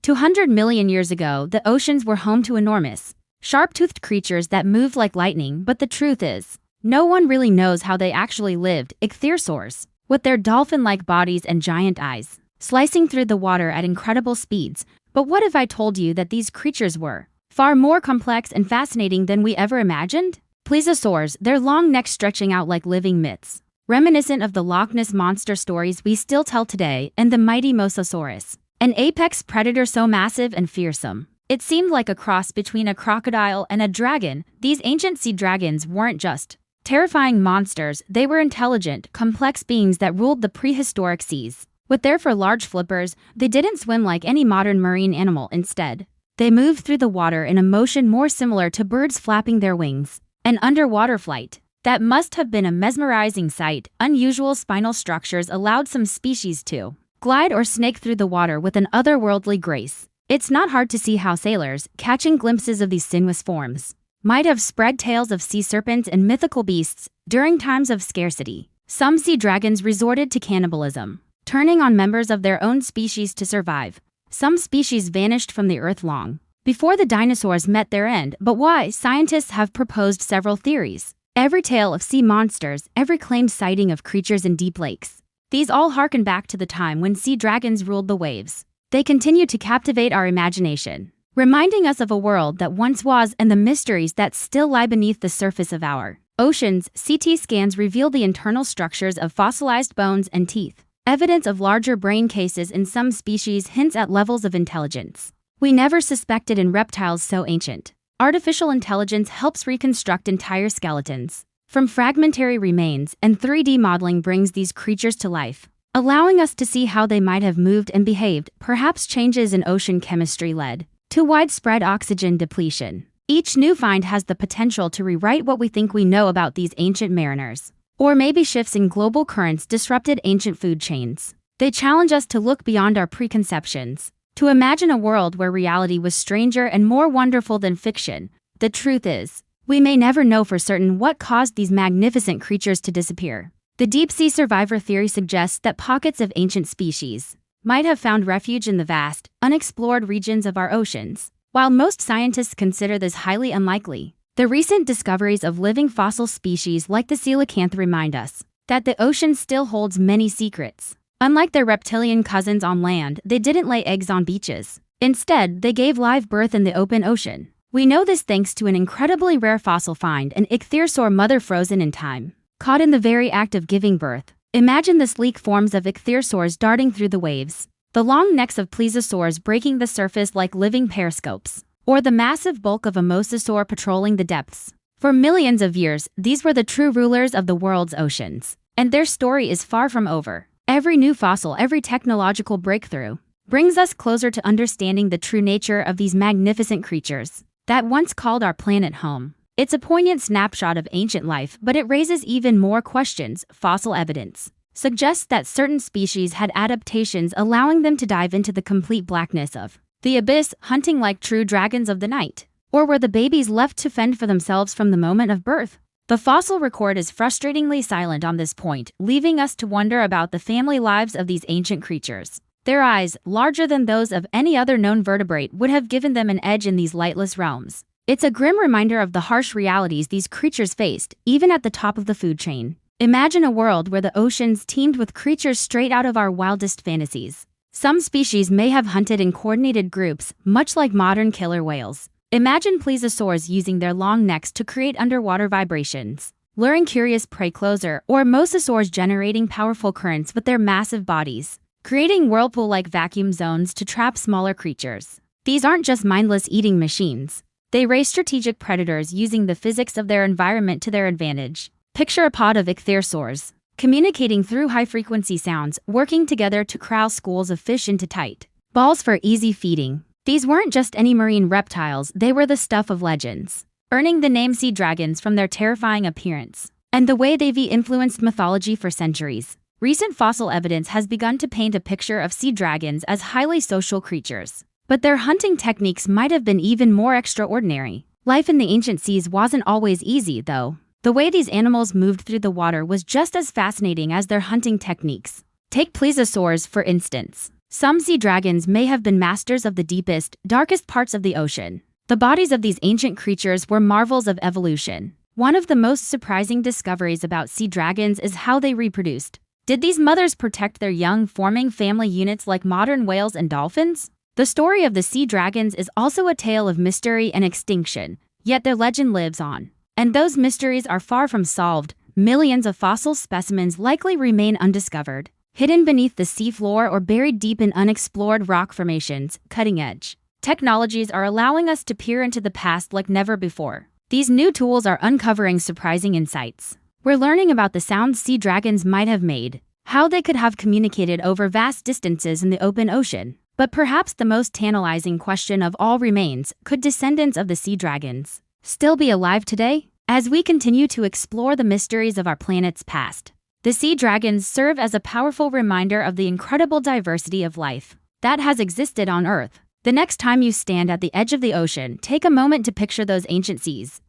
200 million years ago, the oceans were home to enormous, sharp-toothed creatures that moved like lightning, but the truth is, no one really knows how they actually lived. Ichthyosaurs, with their dolphin-like bodies and giant eyes, slicing through the water at incredible speeds. But what if I told you that these creatures were far more complex and fascinating than we ever imagined? Plesiosaurs, their long necks stretching out like living myths, reminiscent of the Loch Ness monster stories we still tell today, and the mighty Mosasaurus, an apex predator so massive and fearsome it seemed like a cross between a crocodile and a dragon. These ancient sea dragons weren't just terrifying monsters, they were intelligent, complex beings that ruled the prehistoric seas. With their large flippers, they didn't swim like any modern marine animal. Instead, they moved through the water in a motion more similar to birds flapping their wings. An underwater flight that must have been a mesmerizing sight. Unusual spinal structures allowed some species to glide or snake through the water with an otherworldly grace. It's not hard to see how sailors, catching glimpses of these sinuous forms, might have spread tales of sea serpents and mythical beasts. During times of scarcity, some sea dragons resorted to cannibalism, turning on members of their own species to survive. Some species vanished from the earth long before the dinosaurs met their end. But why? Scientists have proposed several theories. Every tale of sea monsters, every claimed sighting of creatures in deep lakes, these all harken back to the time when sea dragons ruled the waves. They continue to captivate our imagination, reminding us of a world that once was and the mysteries that still lie beneath the surface of our oceans. CT scans reveal the internal structures of fossilized bones and teeth. Evidence of larger brain cases in some species hints at levels of intelligence we never suspected in reptiles so ancient. Artificial intelligence helps reconstruct entire skeletons from fragmentary remains, and 3D modeling brings these creatures to life, allowing us to see how they might have moved and behaved. Perhaps changes in ocean chemistry led to widespread oxygen depletion. Each new find has the potential to rewrite what we think we know about these ancient mariners. Or maybe shifts in global currents disrupted ancient food chains. They challenge us to look beyond our preconceptions, to imagine a world where reality was stranger and more wonderful than fiction. The truth is, we may never know for certain what caused these magnificent creatures to disappear. The deep-sea survivor theory suggests that pockets of ancient species might have found refuge in the vast, unexplored regions of our oceans. While most scientists consider this highly unlikely, the recent discoveries of living fossil species like the coelacanth remind us that the ocean still holds many secrets. Unlike their reptilian cousins on land, they didn't lay eggs on beaches. Instead, they gave live birth in the open ocean. We know this thanks to an incredibly rare fossil find, an ichthyosaur mother frozen in time, caught in the very act of giving birth. Imagine the sleek forms of ichthyosaurs darting through the waves, the long necks of plesiosaurs breaking the surface like living periscopes, or the massive bulk of a mosasaur patrolling the depths. For millions of years, these were the true rulers of the world's oceans, and their story is far from over. Every new fossil, every technological breakthrough, brings us closer to understanding the true nature of these magnificent creatures that once called our planet home. It's a poignant snapshot of ancient life, but it raises even more questions. Fossil evidence suggests that certain species had adaptations allowing them to dive into the complete blackness of the abyss, hunting like true dragons of the night. Or were the babies left to fend for themselves from the moment of birth? The fossil record is frustratingly silent on this point, leaving us to wonder about the family lives of these ancient creatures. Their eyes, larger than those of any other known vertebrate, would have given them an edge in these lightless realms. It's a grim reminder of the harsh realities these creatures faced, even at the top of the food chain. Imagine a world where the oceans teemed with creatures straight out of our wildest fantasies. Some species may have hunted in coordinated groups, much like modern killer whales. Imagine plesiosaurs using their long necks to create underwater vibrations, luring curious prey closer, or mosasaurs generating powerful currents with their massive bodies, creating whirlpool-like vacuum zones to trap smaller creatures. These aren't just mindless eating machines. They raise strategic predators using the physics of their environment to their advantage. Picture a pod of ichthyosaurs, communicating through high-frequency sounds, working together to corral schools of fish into tight balls for easy feeding. These weren't just any marine reptiles, they were the stuff of legends, earning the name sea dragons from their terrifying appearance and the way they've influenced mythology for centuries. Recent fossil evidence has begun to paint a picture of sea dragons as highly social creatures, but their hunting techniques might have been even more extraordinary. Life in the ancient seas wasn't always easy, though. The way these animals moved through the water was just as fascinating as their hunting techniques. Take plesiosaurs, for instance. Some sea dragons may have been masters of the deepest, darkest parts of the ocean. The bodies of these ancient creatures were marvels of evolution. One of the most surprising discoveries about sea dragons is how they reproduced. Did these mothers protect their young, forming family units like modern whales and dolphins? The story of the sea dragons is also a tale of mystery and extinction, yet their legend lives on. And those mysteries are far from solved. Millions of fossil specimens likely remain undiscovered, hidden beneath the seafloor or buried deep in unexplored rock formations. Cutting-edge technologies are allowing us to peer into the past like never before. These new tools are uncovering surprising insights. We're learning about the sounds sea dragons might have made, how they could have communicated over vast distances in the open ocean. But perhaps the most tantalizing question of all remains, could descendants of the sea dragons still be alive today? As we continue to explore the mysteries of our planet's past, the sea dragons serve as a powerful reminder of the incredible diversity of life that has existed on Earth. The next time you stand at the edge of the ocean, take a moment to picture those ancient seas.